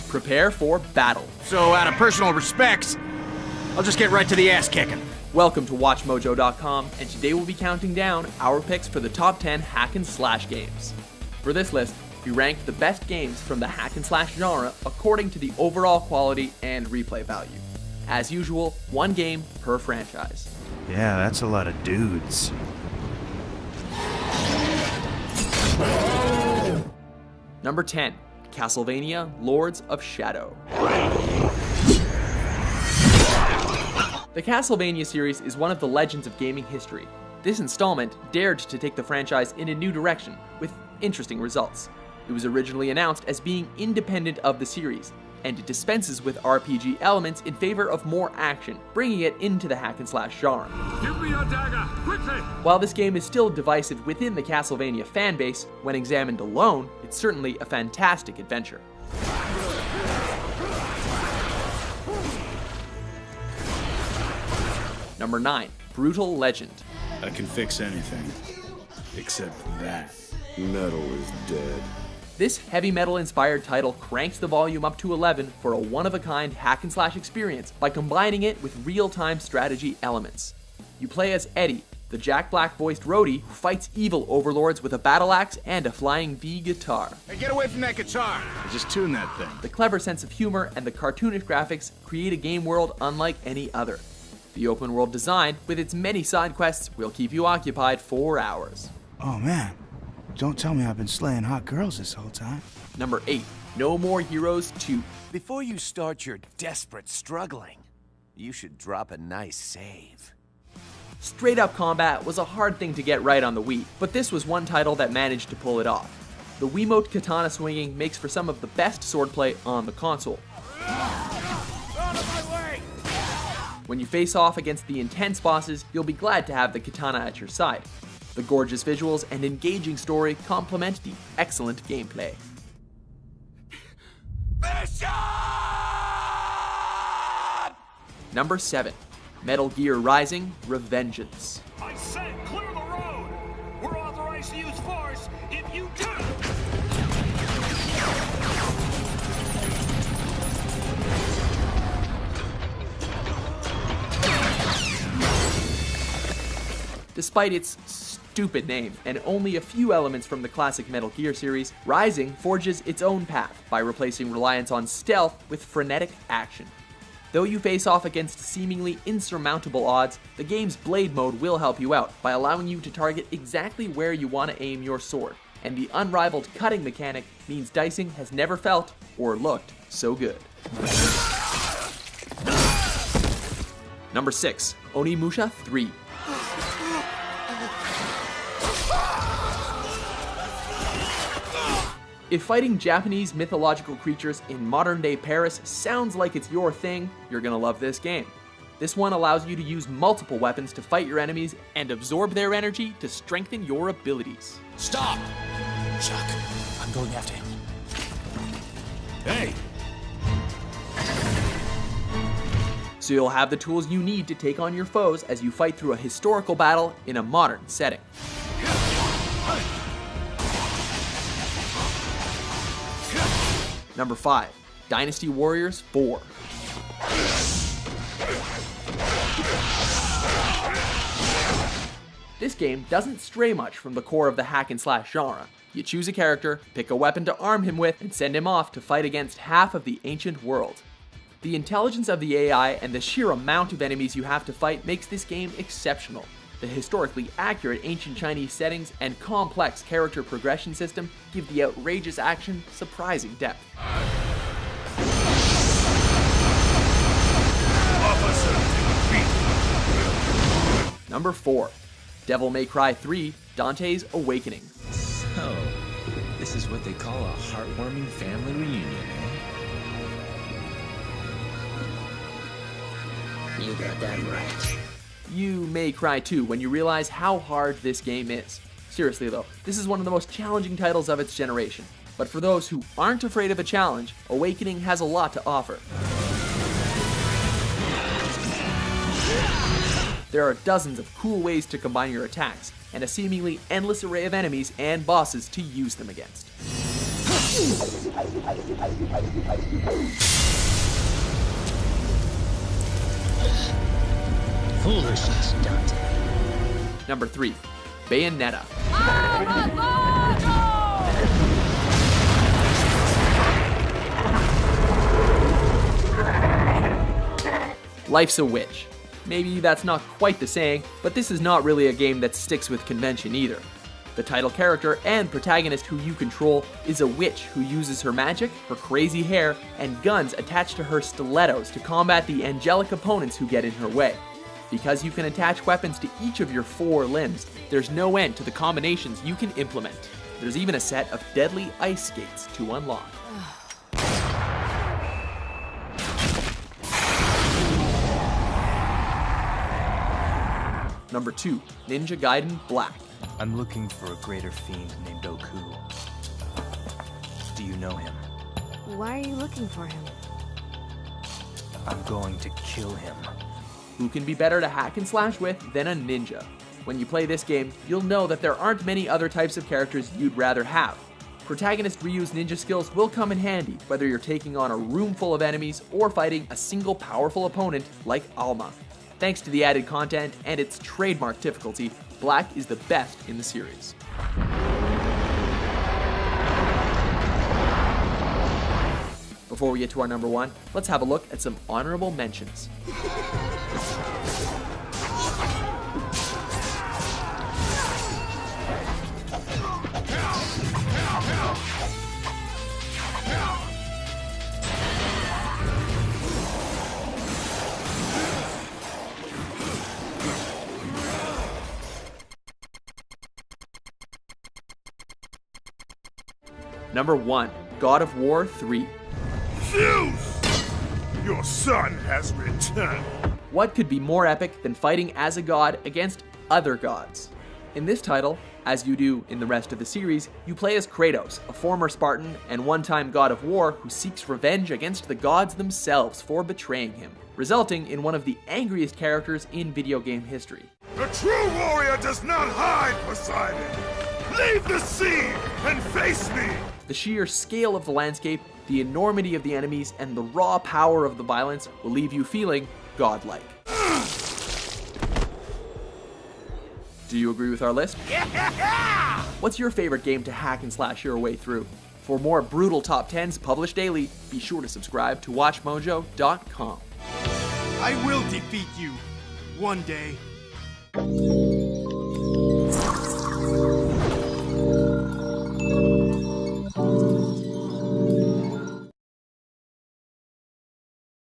Prepare for battle. So out of personal respects, I'll just get right to the ass kicking. Welcome to WatchMojo.com, and today we'll be counting down our picks for the top 10 hack and slash games. For this list, we ranked the best games from the hack and slash genre according to the overall quality and replay value. As usual, one game per franchise. Yeah, that's a lot of dudes. Number 10, Castlevania Lords of Shadow. The Castlevania series is one of the legends of gaming history. This installment dared to take the franchise in a new direction, with interesting results. It was originally announced as being independent of the series, and it dispenses with RPG elements in favor of more action, bringing it into the hack and slash genre. Give me your dagger, quickly! While this game is still divisive within the Castlevania fanbase, when examined alone, it's certainly a fantastic adventure. Number 9, Brutal Legend. I can fix anything, except that. Metal is dead. This heavy metal inspired title cranks the volume up to 11 for a one-of-a-kind hack and slash experience by combining it with real-time strategy elements. You play as Eddie, the Jack Black voiced roadie who fights evil overlords with a battle axe and a flying V guitar. Hey, get away from that guitar! I just tune that thing. The clever sense of humor and the cartoonish graphics create a game world unlike any other. The open world design, with its many side quests, will keep you occupied for hours. Oh man, don't tell me I've been slaying hot girls this whole time. Number 8, No More Heroes 2. Before you start your desperate struggling, you should drop a nice save. Straight up combat was a hard thing to get right on the Wii, but this was one title that managed to pull it off. The Wiimote katana swinging makes for some of the best swordplay on the console. When you face off against the intense bosses, you'll be glad to have the katana at your side. The gorgeous visuals and engaging story complement the excellent gameplay. Number 7, Metal Gear Rising: Revengeance. I said clear the road! We're authorized to use force if you do! Despite its stupid name and only a few elements from the classic Metal Gear series, Rising forges its own path by replacing reliance on stealth with frenetic action. Though you face off against seemingly insurmountable odds, the game's blade mode will help you out by allowing you to target exactly where you want to aim your sword, and the unrivaled cutting mechanic means dicing has never felt or looked so good. Number 6, Onimusha 3. If fighting Japanese mythological creatures in modern-day Paris sounds like it's your thing, you're gonna love this game. This one allows you to use multiple weapons to fight your enemies and absorb their energy to strengthen your abilities. Stop! Chuck, I'm going after him. Hey! So you'll have the tools you need to take on your foes as you fight through a historical battle in a modern setting. Number 5, Dynasty Warriors 4. This game doesn't stray much from the core of the hack and slash genre. You choose a character, pick a weapon to arm him with, and send him off to fight against half of the ancient world. The intelligence of the AI and the sheer amount of enemies you have to fight makes this game exceptional. The historically accurate ancient Chinese settings and complex character progression system give the outrageous action surprising depth. Number 4, Devil May Cry 3: Dante's Awakening. So, this is what they call a heartwarming family reunion, eh? You got that right. You may cry too when you realize how hard this game is. Seriously though, this is one of the most challenging titles of its generation. But for those who aren't afraid of a challenge, Awakening has a lot to offer. There are dozens of cool ways to combine your attacks, and a seemingly endless array of enemies and bosses to use them against. Foolishness, Dante. Number 3. Bayonetta. Life's a witch. Maybe that's not quite the saying, but this is not really a game that sticks with convention either. The title character and protagonist who you control is a witch who uses her magic, her crazy hair, and guns attached to her stilettos to combat the angelic opponents who get in her way. Because you can attach weapons to each of your 4 limbs, there's no end to the combinations you can implement. There's even a set of deadly ice skates to unlock. Number 2. Ninja Gaiden Black. I'm looking for a greater fiend named Oku. Do you know him? Why are you looking for him? I'm going to kill him. Who can be better to hack and slash with than a ninja? When you play this game, you'll know that there aren't many other types of characters you'd rather have. Protagonist Ryu's ninja skills will come in handy, whether you're taking on a room full of enemies or fighting a single powerful opponent like Alma. Thanks to the added content and its trademark difficulty, Black is the best in the series. Before we get to our number 1, let's have a look at some honorable mentions. Number 1, God of War 3. Zeus! Your son has returned. What could be more epic than fighting as a god against other gods? In this title, as you do in the rest of the series, you play as Kratos, a former Spartan and one-time god of war who seeks revenge against the gods themselves for betraying him, resulting in one of the angriest characters in video game history. The true warrior does not hide, Poseidon. Leave the sea and face me. The sheer scale of the landscape, the enormity of the enemies, and the raw power of the violence will leave you feeling godlike. Do you agree with our list? Yeah! What's your favorite game to hack and slash your way through? For more brutal top 10s published daily, be sure to subscribe to WatchMojo.com. I will defeat you one day.